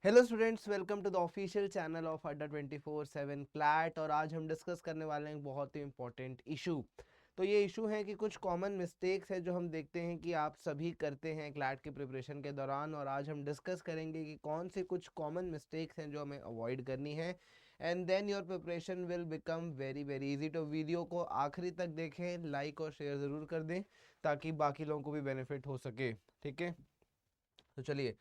Hello students, welcome to the official channel of Adda 24/7 CLAT. और आज हम डिस्कस करने वाले हैं एक बहुत ही इंपॉर्टेंट इशू। तो ये इशू है कि कुछ कॉमन मिस्टेक्स है जो हम देखते हैं कि आप सभी करते हैं क्लैट की प्रिपरेशन के दौरान, और आज हम डिस्कस करेंगे कि कौन से कुछ कॉमन मिस्टेक्स हैं जो हमें अवॉइड करनी है, and then your preparation will become very very easy. तो वीडियो को आखिरी तक देखें, लाइक और शेयर ज़रूर कर दें ताकि बाकी लोगों को भी बेनिफिट हो सके। ठीक है, तो चलिए।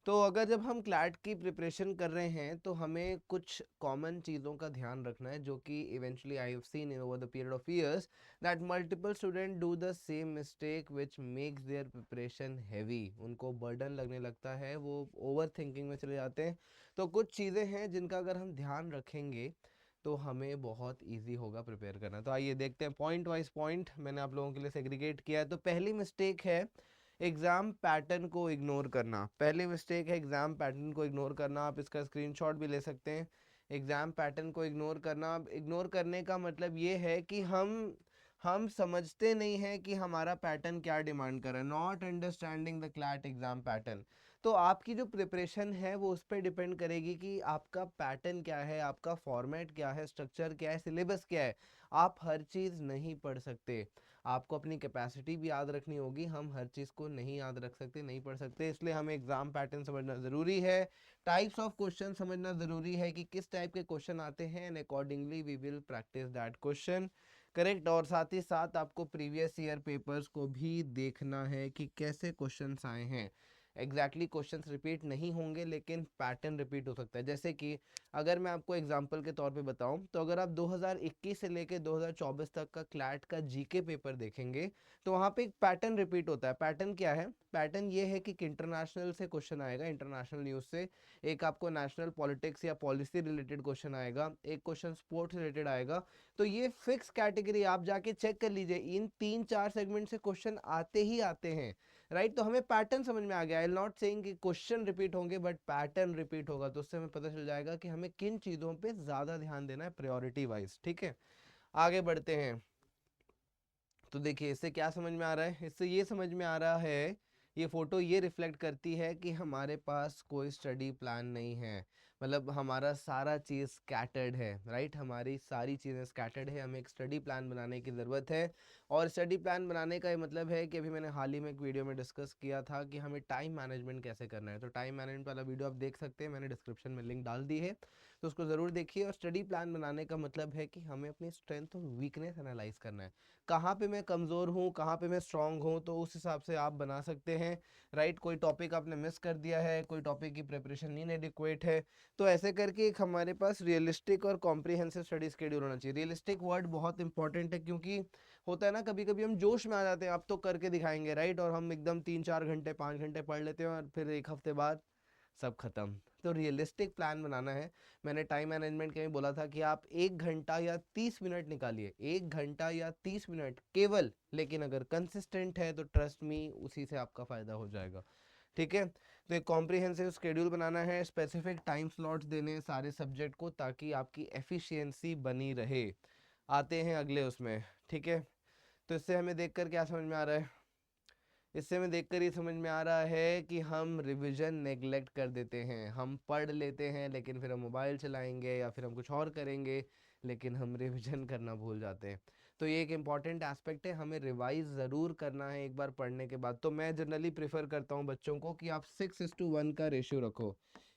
तो अगर जब हम क्लैट की प्रिपरेशन कर रहे हैं तो हमें कुछ कॉमन चीज़ों का ध्यान रखना है, जो कि eventually I have seen in over the period of years that multiple student do the same mistake which makes there preparation heavy. उनको बर्डन लगने लगता है, वो ओवर थिंकिंग में चले जाते हैं। तो कुछ चीज़ें हैं जिनका अगर हम ध्यान रखेंगे तो हमें बहुत इजी होगा प्रिपेयर करना। तो आइए देखते हैं पॉइंट वाइज पॉइंट मैंने आप लोगों के लिए सेग्रीगेट किया है। तो पहली मिस्टेक है एग्ज़ाम पैटर्न को इग्नोर करना। पहली मिस्टेक है एग्ज़ाम पैटर्न को इग्नोर करना। आप इसका स्क्रीनशॉट भी ले सकते हैं। एग्ज़ाम पैटर्न को इग्नोर करना, इग्नोर करने का मतलब ये है कि हम समझते नहीं हैं कि हमारा पैटर्न क्या डिमांड कर रहा है। Not understanding the CLAT exam pattern. तो आपकी जो प्रिपरेशन है वो उस पर डिपेंड करेगी कि आपका पैटर्न क्या है, आपका फॉर्मेट क्या है, स्ट्रक्चर क्या है, सिलेबस क्या है। आप हर चीज़ नहीं पढ़ सकते, आपको अपनी कैपेसिटी भी याद रखनी होगी। हम हर चीज़ को नहीं याद रख सकते, नहीं पढ़ सकते, इसलिए हमें एग्जाम पैटर्न समझना ज़रूरी है। टाइप्स ऑफ क्वेश्चन समझना ज़रूरी है कि किस टाइप के क्वेश्चन आते हैं, and accordingly we will practice that question. Correct. और साथ ही साथ आपको प्रीवियस ईयर पेपर्स को भी देखना है कि कैसे क्वेश्चंस आए हैं। एग्जैक्टली क्वेश्चंस रिपीट नहीं होंगे लेकिन पैटर्न रिपीट हो सकता है। जैसे कि अगर मैं आपको एग्जांपल के तौर पे बताऊं, तो अगर आप 2021 से लेके 2024 तक का क्लैट का जीके पेपर देखेंगे तो वहाँ पे एक पैटर्न रिपीट होता है। पैटर्न क्या है? पैटर्न ये है कि इंटरनेशनल से क्वेश्चन आएगा, इंटरनेशनल न्यूज़ से। एक आपको नेशनल पॉलिटिक्स या पॉलिसी रिलेटेड क्वेश्चन आएगा, एक क्वेश्चन स्पोर्ट्स रिलेटेड आएगा। तो ये फिक्स कैटेगरी, आप जाके चेक कर लीजिए, इन 3-4 सेगमेंट से क्वेश्चन आते ही आते हैं। राइट, तो हमें पैटर्न समझ में आ गया। आई एम नॉट सेइंग कि क्वेश्चन रिपीट होंगे, बट पैटर्न रिपीट होगा। तो उससे हमें पता चल जाएगा कि हमें किन चीज़ों पे ज़्यादा ध्यान देना है प्रायोरिटी वाइज। ठीक है, आगे बढ़ते हैं। तो देखिए इससे क्या समझ में आ रहा है? इससे ये समझ में आ रहा है, ये फोटो ये रिफ्लेक्ट करती है कि हमारे पास कोई स्टडी प्लान नहीं है। मतलब हमारा सारा चीज़ स्कैटर्ड है। राइट, हमारी सारी चीज़ें स्कैटर्ड है। हमें एक स्टडी प्लान बनाने की ज़रूरत है। और स्टडी प्लान बनाने का ये मतलब है कि अभी मैंने हाल ही में एक वीडियो में डिस्कस किया था कि हमें टाइम मैनेजमेंट कैसे करना है। तो टाइम मैनेजमेंट वाला वीडियो आप देख सकते हैं, मैंने डिस्क्रिप्शन में लिंक डाल दी है, तो उसको ज़रूर देखिए। और स्टडी प्लान बनाने का मतलब है कि हमें अपनी स्ट्रेंथ और वीकनेस एनालाइज करना है। कहाँ पे मैं कमज़ोर हूँ, कहाँ पे मैं स्ट्रांग हूँ, तो उस हिसाब से आप बना सकते हैं। राइट, कोई टॉपिक आपने मिस कर दिया है, कोई टॉपिक की प्रिपरेशन इनएडिक्वेट है, तो ऐसे करके एक हमारे पास रियलिस्टिक और कॉम्प्रिहेंसिव स्टडी शेड्यूल होना चाहिए। रियलिस्टिक वर्ड बहुत इंपॉर्टेंट है, क्योंकि होता है ना कभी कभी हम जोश में आ जाते हैं, अब तो करके दिखाएंगे। राइट, और हम एकदम 3-4 घंटे 5 घंटे पढ़ लेते हैं और फिर एक हफ्ते बाद सब खत्म। तो रियलिस्टिक प्लान बनाना है। मैंने टाइम मैनेजमेंट के में बोला था कि आप 1 घंटा या 30 मिनट निकालिए, 1 घंटा या 30 मिनट केवल। लेकिन अगर कंसिस्टेंट है तो ट्रस्ट मी, उसी से आपका फायदा हो जाएगा। ठीक है, तो एक कॉम्प्रिहेंसिव स्केड्यूल बनाना है, स्पेसिफिक टाइम स्लॉट्स देने हैं सारे सब्जेक्ट को, ताकि आपकी एफिशिएंसी बनी रहे। आते हैं अगले उसमें। ठीक है, तो इससे हमें देखकर क्या समझ में आ रहा है? इससे हमें देखकर ये समझ में आ रहा है कि हम रिवीजन नेग्लेक्ट कर देते हैं। हम पढ़ लेते हैं लेकिन फिर हम मोबाइल चलाएंगे या फिर हम कुछ और करेंगे, लेकिन हम रिवीजन करना भूल जाते हैं। तो ये एक इम्पॉर्टेंट एस्पेक्ट है, हमें रिवाइज ज़रूर करना है एक बार पढ़ने के बाद। तो मैं जनरली प्रेफर करता हूँ बच्चों को कि आप 6:1 का रेशियो रखो।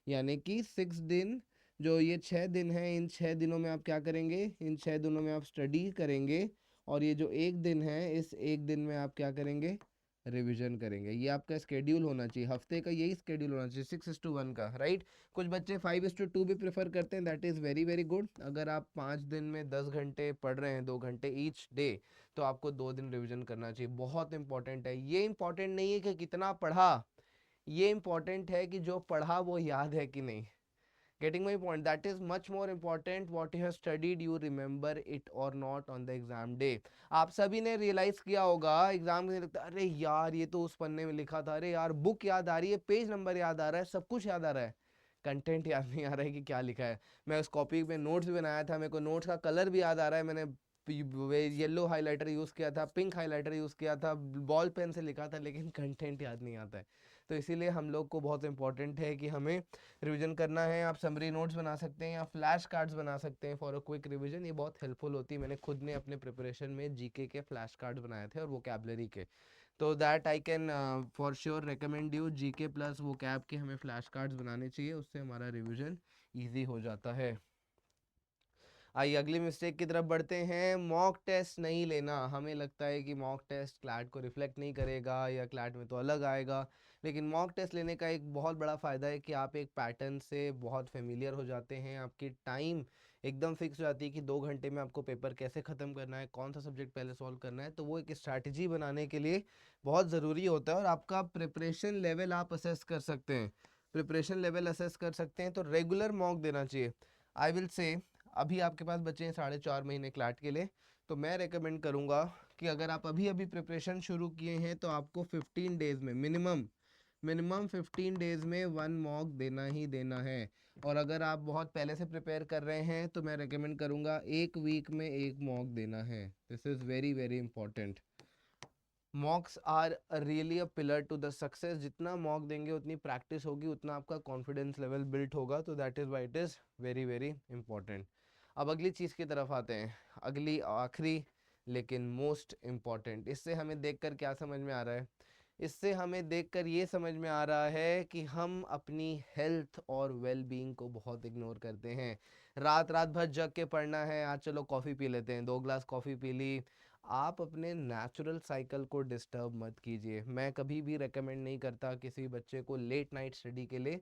यानी कि 6 दिन, जो ये 6 दिन है, इन 6 दिनों में आप क्या करेंगे? इन 6 दिनों में आप स्टडी करेंगे, और ये जो एक दिन है, इस एक दिन में आप क्या करेंगे? रिवीजन करेंगे। ये आपका स्केड्यूल होना चाहिए, हफ्ते का यही स्केड्यूल होना चाहिए, 6:1 का। राइट, कुछ बच्चे 5:2 भी प्रेफर करते हैं, that is very very good. अगर आप 5 दिन में 10 घंटे पढ़ रहे हैं, 2 घंटे ईच डे, तो आपको 2 दिन रिवीजन करना चाहिए। बहुत इंपॉर्टेंट है। ये इंपॉर्टेंट नहीं है कि कितना पढ़ा, ये इंपॉर्टेंट है कि जो पढ़ा वो याद है कि नहीं। Getting my point? That is much more important. What you have studied, you remember it or not on the exam day. आप सभी ने रियलाइज किया होगा एग्जाम में, लगता है अरे यार ये तो उस पन्ने में लिखा था, अरे यार बुक याद आ रही है, पेज नंबर याद आ रहा है, सब कुछ याद आ रहा है, कंटेंट याद नहीं आ रहा है कि क्या लिखा है। मैं उस कॉपी में नोट्स भी बनाया था, मेरे को नोट्स का कलर भी याद आ रहा है, मैंने येलो हाइलाइटर यूज़ किया था, पिंक हाइलाइटर यूज़ किया था, बॉल पेन से लिखा था, लेकिन कंटेंट याद नहीं आता है। तो इसीलिए हम लोग को बहुत इंपॉर्टेंट है कि हमें रिवीजन करना है। आप समरी नोट्स बना सकते हैं या फ्लैश कार्ड्स बना सकते हैं फॉर अ क्विक रिवीजन, ये बहुत हेल्पफुल होती है। मैंने खुद ने अपने प्रिपरेशन में जीके के फ्लैश कार्ड्स बनाए थे और वोकैबुलरी के, तो that I can for sure recommend you GK plus vocab के हमें फ्लैश कार्ड्स बनाने चाहिए, उससे हमारा रिवीजन ईजी हो जाता है। आइए अगली मिस्टेक की तरफ बढ़ते हैं। मॉक टेस्ट नहीं लेना। हमें लगता है कि मॉक टेस्ट क्लैट को रिफ्लेक्ट नहीं करेगा या क्लैट में तो अलग आएगा, लेकिन मॉक टेस्ट लेने का एक बहुत बड़ा फ़ायदा है कि आप एक पैटर्न से बहुत फेमिलियर हो जाते हैं। आपकी टाइम एकदम फिक्स हो जाती है कि 2 घंटे में आपको पेपर कैसे ख़त्म करना है, कौन सा सब्जेक्ट पहले सॉल्व करना है। तो वो एक स्ट्रैटेजी बनाने के लिए बहुत ज़रूरी होता है, और आपका प्रिपरेशन लेवल आप असेस कर सकते हैं। प्रिपरेशन लेवल असेस कर सकते हैं तो रेगुलर मॉक देना चाहिए। आई विल से अभी आपके पास बचे हैं 4.5 महीने क्लैट के लिए, तो मैं रेकमेंड करूँगा कि अगर आप अभी अभी प्रिपरेशन शुरू किए हैं तो आपको 15 डेज़ में मिनिमम 15 डेज़ में 1 मॉक देना ही देना है। और अगर आप बहुत पहले से प्रिपेयर कर रहे हैं तो मैं रेकमेंड करूँगा 1 वीक में 1 मॉक देना है। This is very very important. Mocks are really a pillar to the success. जितना मॉक देंगे उतनी प्रैक्टिस होगी, उतना आपका कॉन्फिडेंस लेवल बिल्ड होगा, तो that is why it is very very important. अब अगली चीज़ की तरफ आते हैं, अगली आखिरी लेकिन मोस्ट इम्पॉर्टेंट। इससे हमें देखकर क्या समझ में आ रहा है? इससे हमें देखकर ये समझ में आ रहा है कि हम अपनी हेल्थ और वेल बीइंग को बहुत इग्नोर करते हैं। रात रात भर जग के पढ़ना है, आज चलो कॉफ़ी पी लेते हैं, 2 ग्लास कॉफ़ी पी ली। आप अपने नेचुरल साइकिल को डिस्टर्ब मत कीजिए। मैं कभी भी रेकमेंड नहीं करता किसी बच्चे को लेट नाइट स्टडी के लिए।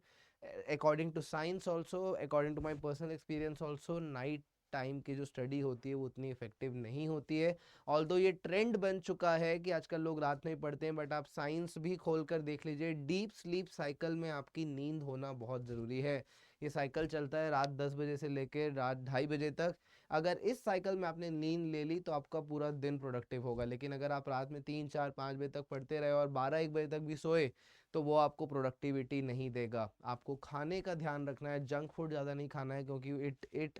According to science also, according to my personal experience also, night time की जो स्टडी होती है वो उतनी इफेक्टिव नहीं होती है। ऑल्दो ये ट्रेंड बन चुका है कि आजकल लोग रात में ही पढ़ते हैं, बट आप साइंस भी खोल कर देख लीजिए, डीप स्लीप साइकिल में आपकी नींद होना बहुत ज़रूरी है। ये साइकिल चलता है रात 10 बजे से लेकर रात 2:30 बजे तक। अगर इस साइकिल में आपने नींद ले ली तो आपका पूरा दिन प्रोडक्टिव होगा, लेकिन अगर आप रात में 3 4 5 बजे तक पढ़ते रहे और 12 1 बजे तक भी सोए तो वो आपको प्रोडक्टिविटी नहीं देगा। आपको खाने का ध्यान रखना है, जंक फूड ज़्यादा नहीं खाना है, क्योंकि it it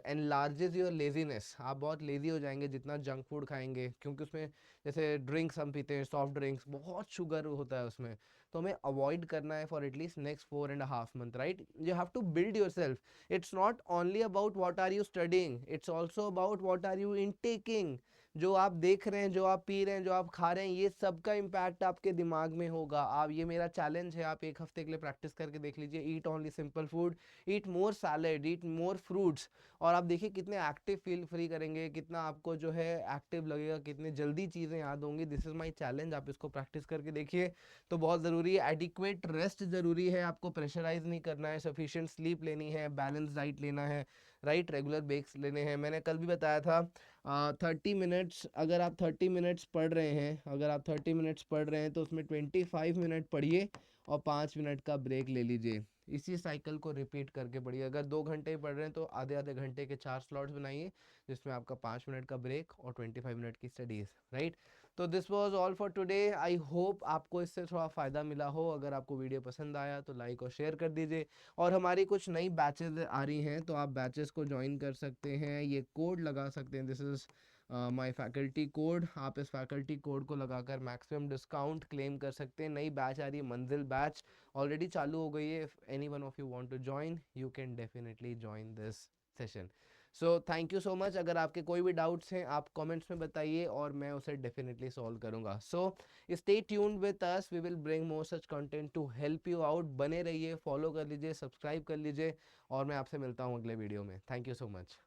enlarges your laziness. आप बहुत लेजी हो जाएंगे जितना जंक फूड खाएंगे, क्योंकि उसमें जैसे ड्रिंक्स हम पीते हैं, सॉफ्ट ड्रिंक्स, बहुत शुगर होता है उसमें, तो हमें अवॉइड करना है for at least next 4.5 month, right? You have to build yourself. It's not only about what are you studying, it's also about what are you intaking। जो आप देख रहे हैं, जो आप पी रहे हैं, जो आप खा रहे हैं, ये सब का इम्पैक्ट आपके दिमाग में होगा। आप, ये मेरा चैलेंज है, आप 1 हफ्ते के लिए प्रैक्टिस करके देख लीजिए। ईट ओनली सिंपल फूड, ईट मोर सैलेड, ईट मोर फ्रूट्स, और आप देखिए कितने एक्टिव फील फ्री करेंगे, कितना आपको जो है एक्टिव लगेगा, कितनी जल्दी चीज़ें याद होंगी। दिस इज़ माई चैलेंज, आप इसको प्रैक्टिस करके देखिए। तो बहुत ज़रूरी है, एडिक्वेट रेस्ट ज़रूरी है, आपको प्रेशराइज नहीं करना है, सफिशिएंट स्लीप लेनी है, बैलेंस डाइट लेना है, राइट, रेगुलर ब्रेक्स लेने हैं। मैंने कल भी बताया था 30 मिनट्स, अगर आप 30 मिनट्स पढ़ रहे हैं, अगर आप 30 मिनट्स पढ़ रहे हैं तो उसमें 25 मिनट पढ़िए और 5 मिनट का ब्रेक ले लीजिए। इसी साइकिल को रिपीट करके पढ़िए। अगर 2 घंटे पढ़ रहे हैं तो आधे आधे घंटे के 4 स्लॉट्स बनाइए, जिसमें आपका 5 मिनट का ब्रेक और 25 मिनट की स्टडीज़, राइट? तो this was all for today. I hope आपको इससे थोड़ा फ़ायदा मिला हो। अगर आपको वीडियो पसंद आया तो लाइक और शेयर कर दीजिए, और हमारी कुछ नई बैचेस आ रही हैं तो आप बैचेस को ज्वाइन कर सकते हैं। ये कोड लगा सकते हैं, this is my faculty code. आप इस फैकल्टी कोड को लगाकर मैक्सिमम डिस्काउंट क्लेम कर सकते हैं। नई बैच आ रही है, मंजिल बैच, ऑलरेडी चालू हो गई है। If any one of you want to join, you can definitely join this session. So thank you so much. अगर आपके कोई भी डाउट्स हैं आप कमेंट्स में बताइए और मैं उसे डेफिनेटली सॉल्व करूंगा। So stay tuned with us, we will bring more such content to help you out. बने रहिए, फॉलो कर लीजिए, सब्सक्राइब कर लीजिए, और मैं आपसे मिलता हूँ अगले वीडियो में। Thank you so much.